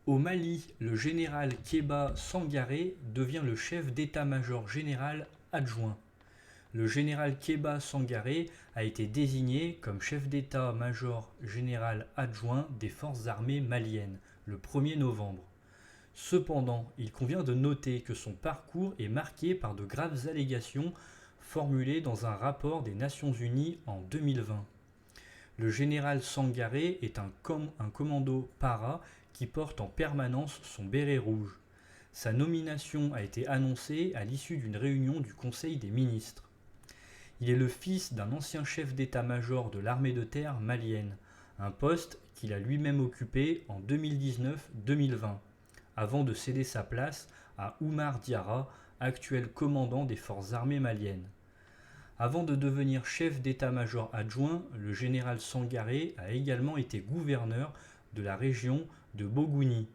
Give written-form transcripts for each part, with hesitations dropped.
Au Mali, le général Kéba Sangaré devient le chef d'état-major général adjoint. Le général Kéba Sangaré a été désigné comme chef d'état-major général adjoint des forces armées maliennes le 1er novembre. Cependant, il convient de noter que son parcours est marqué par de graves allégations formulées dans un rapport des Nations Unies en 2020. Le général Sangaré est un commando para qui porte en permanence son béret rouge. Sa nomination a été annoncée à l'issue d'une réunion du Conseil des ministres. Il est le fils d'un ancien chef d'état-major de l'armée de terre malienne, un poste qu'il a lui-même occupé en 2019-2020, avant de céder sa place à Oumar Diarra, actuel commandant des forces armées maliennes. Avant de devenir chef d'état-major adjoint, le général Sangaré a également été gouverneur de la région de Bogouni.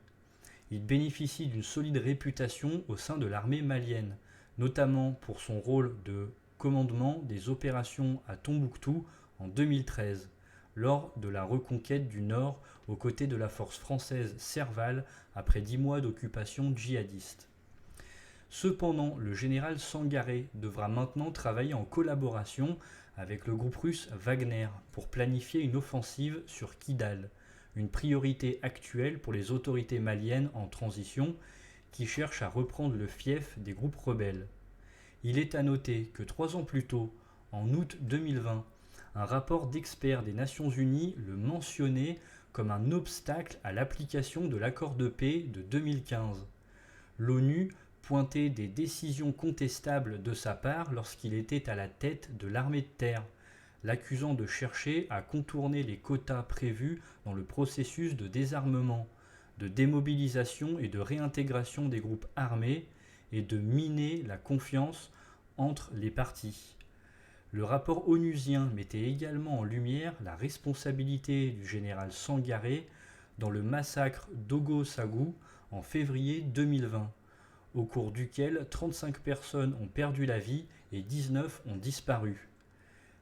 Il bénéficie d'une solide réputation au sein de l'armée malienne, notamment pour son rôle de commandement des opérations à Tombouctou en 2013, lors de la reconquête du Nord aux côtés de la force française Serval après 10 mois d'occupation djihadiste. Cependant, le général Sangaré devra maintenant travailler en collaboration avec le groupe russe Wagner pour planifier une offensive sur Kidal, une priorité actuelle pour les autorités maliennes en transition qui cherchent à reprendre le fief des groupes rebelles. Il est à noter que 3 ans plus tôt, en août 2020, un rapport d'experts des Nations Unies le mentionnait comme un obstacle à l'application de l'accord de paix de 2015. L'ONU pointait des décisions contestables de sa part lorsqu'il était à la tête de l'armée de terre, l'accusant de chercher à contourner les quotas prévus dans le processus de désarmement, de démobilisation et de réintégration des groupes armés et de miner la confiance entre les parties. Le rapport onusien mettait également en lumière la responsabilité du général Sangaré dans le massacre d'Ogo-Sagou en février 2020, au cours duquel 35 personnes ont perdu la vie et 19 ont disparu.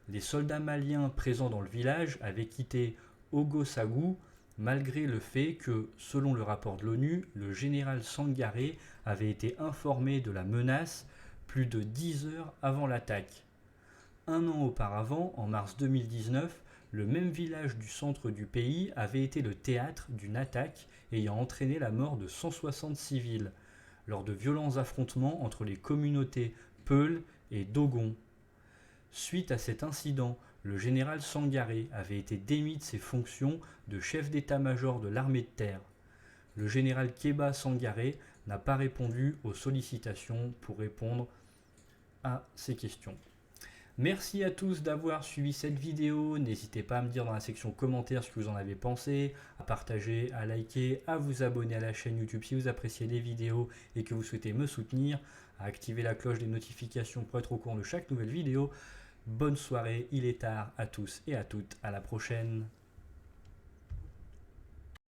Les soldats maliens présents dans le village avaient quitté Ogo-Sagou malgré le fait que, selon le rapport de l'ONU, le général Sangaré avait été informé de la menace plus de 10 heures avant l'attaque. Un an auparavant, en mars 2019, le même village du centre du pays avait été le théâtre d'une attaque ayant entraîné la mort de 160 civils, lors de violents affrontements entre les communautés Peul et Dogon. Suite à cet incident, le général Sangaré avait été démis de ses fonctions de chef d'état-major de l'armée de terre. Le général Kéba Sangaré n'a pas répondu aux sollicitations pour répondre à ces questions. Merci à tous d'avoir suivi cette vidéo, n'hésitez pas à me dire dans la section commentaires ce que vous en avez pensé, à partager, à liker, à vous abonner à la chaîne YouTube si vous appréciez les vidéos et que vous souhaitez me soutenir, à activer la cloche des notifications pour être au courant de chaque nouvelle vidéo. Bonne soirée, il est tard à tous et à toutes, à la prochaine.